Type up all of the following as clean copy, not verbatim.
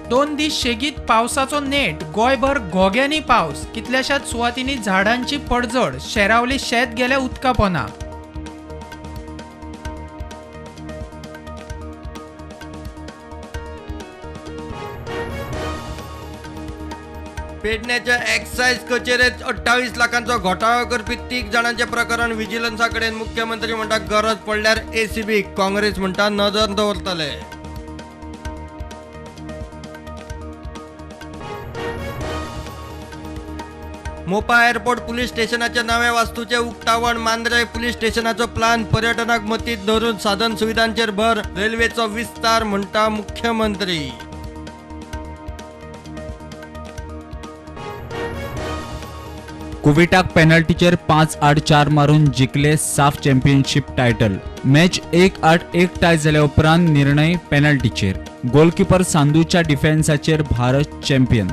दोन दीस शेगीत पावसाचो नेट गोंयभर घोग्यांनी पावस कितल्याशाच सुवातींनी झाडांची पडझड शेरावली शेत गेल्या उदका पोना. पेडण्याच्या एक्सायज कचेरेत 28 लाखांचो घोटाळो करपी 3 जाणांचे प्रकरण विजिलन्सा कडेन. मुख्यमंत्री म्हणटा गरज पडल्यार एसीबी, काँग्रेस म्हणटा नजर दवरतले. मोपा एअरपोर्ट पुलीस स्टेशनाच्या नव्या वास्तूचे उक्तावण. मांद्रे पुलीस स्टेशनाचो प्लान पर्यटनाक मतीत धरून साधन सुविधांचेर भर. रेल्वेचो विस्तार म्हणटा मुख्यमंत्री. कुविटाक पेनल्टीचेर 5-8-4 मारून जिखले साफ चॅम्पियनशीप टायटल. मॅच 1-8-1 टाय जाल्या उपरांत निर्णय पेनल्टीचेर. गोलकीपर सांधूच्या डिफेन्साचेर भारत चॅम्पियन.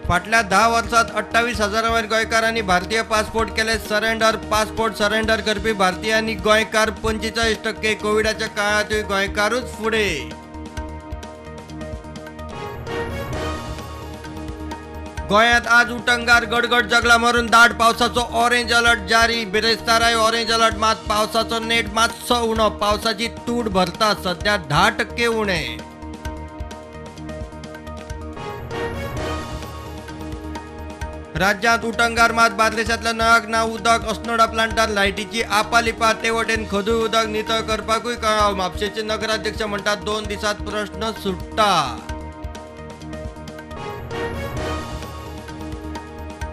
फाटल्या 10 वर्षात 28,000 वयर गोंयकारांनी भारतीय पासपोर्ट केले सरेंडर. पासपोर्ट सरेंडर करपी भारतीयांनी गोंयकार 45%. कोविडाच्या काळातूय गोंयकारूच फुडे. गोंयांत आज उटंगार गडगड जगला मारून दाट पावसाचो ऑरेंज अलर्ट जारी. बिरेस्ताराय ऑरेंज अलर्ट. मात पावसाचो नेट मातसो उणो. पावसाची तूट भरता सध्या 10% उणे. राज्यांत उटंगार. मात बार्देशांतल्या नळाक ना उदक. अस्नोडा प्लांटार लायटीची आपालिपा. ते वटेन खदूय उदक नितळ करपाकूय कळाव. म्हापशेचे नगराध्यक्ष म्हणटात 2 दिसात प्रश्न सुट्टा.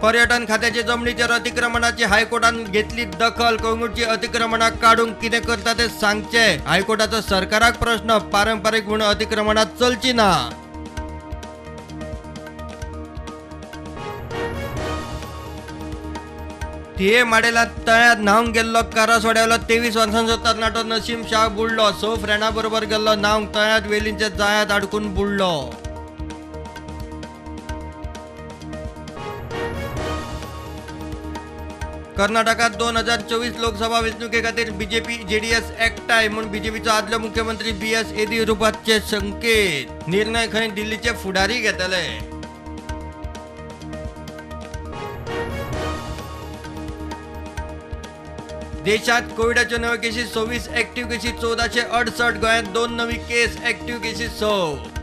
पर्यटन खात्याचे जमनीचेर अतिक्रमणाची हायकोर्टान घेतली दखल. कोंगुटची अतिक्रमणाक काडूंक कितें करता ते सांगचे. हायकोर्टाचो सरकाराक प्रश्न. पारंपारीक म्हूण अतिक्रमणात चलची ना. थिये माडेलांत तळ्यांत न्हावंक गेल्लो कारवासवाड्यालो 23 वर्सांचो तरणाटो नसीम शाह बुडलो. 6 फ्रेंडां बरोबर गेल्लो न्हावंक तळ्यांत वेलींच्या जाळ्यांत अडकून बुडलो. कर्नाटकात 2024 लोकसभा वेंचणुके खातीर बीजेपी जेडीएस एकठांय म्हूण बीजेपीचो आदलो मुख्यमंत्री बीएस येडियुरप्पाचे संकेत. निर्णय खंय दिल्लीचे फुडारी घेतले. देशात कोविडाच्यो नव्यो केसी 26. एक्टिव्ह केसी 1468. गोंयांत 2 नवी केस. एक्टिव्ह केसी 6.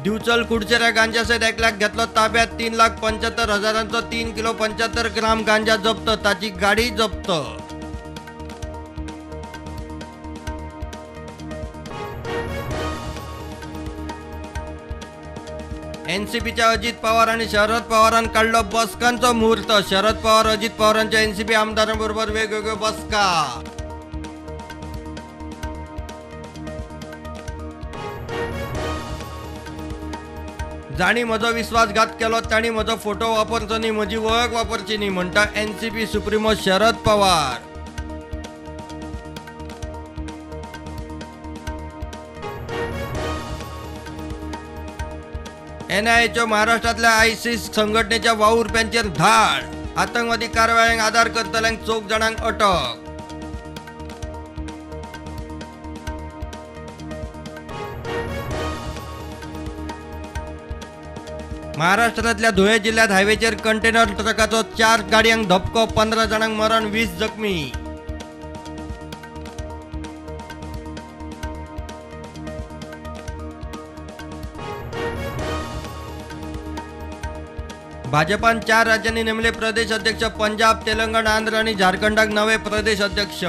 दिवचल कुडचेऱ्या गांजा सयत एकल्याक घेतलो ताब्यात. 3,75,000 3 किलो 75 ग्राम गांजा जप्त. ताची गाडी जप्त. एनसीपीच्या अजित पवार आणि शरद पवारांनी काढलो बसकांचो मुहूर्त. शरद पवार अजित पवारांच्या एनसीपी आमदारांबरोबर वेगवेगळ्यो बसका. जाणी म्हजो विश्वासघात केलो ताणी म्हजो फोटो वापरचो न्ही, म्हजी वळख वापरची न्ही म्हणटा एनसीपी सुप्रीमो शरद पवार. एनआयएच्यो महाराष्ट्रातल्या आयसिस संघटनेच्या वावुरप्यांचेर धाड. आतंकवादी कारवायांक आदार करतल्यांक 4 जाणांक अटक. महाराष्ट्रातल्या धुळे जिल्ह्यात हायवेचेर कंटेनर ट्रकाचो 4 गाडयांक धपको. 15 जाणांक मरण, 20 जखमी. भाजपान 4 राज्यांनी नेमले प्रदेश अध्यक्ष. पंजाब, तेलंगणा, आंध्र आणि झारखंडाक नवे प्रदेश अध्यक्ष.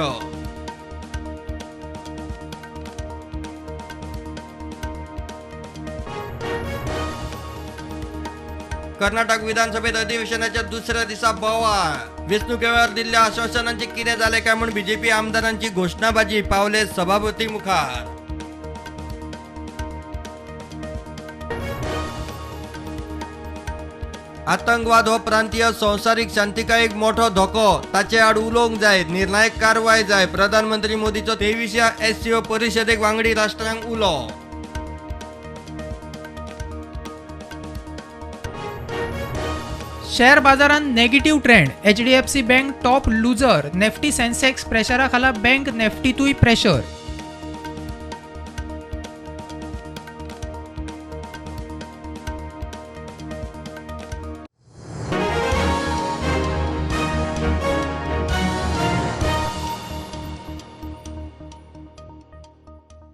कर्नाटक विधानसभेत अधिवेशनाच्या दुसऱ्या दिसा बोवाळ. वेंचणुकेवेळार दिल्ल्या आश्वासनांचे कितें जालें काय म्हूण बीजेपी आमदारांची घोषणाबाजी. पावले सभापती मुखार. आतंकवाद हो प्रांतीय संवसारीक शांतीकाय एक मोठो धोको. ताचे आड उलोवंक जाय. निर्णायक कारवाय जाय. प्रधानमंत्री मोदीचो 23व्या एससीओ परिशदेक वांगडी राष्ट्रांक उलो. शेअर बाजारात negative trend. HDFC bank top loser. Nifty Sensex प्रेशरा खाला बँक नेफ्टीतूय प्रेशर.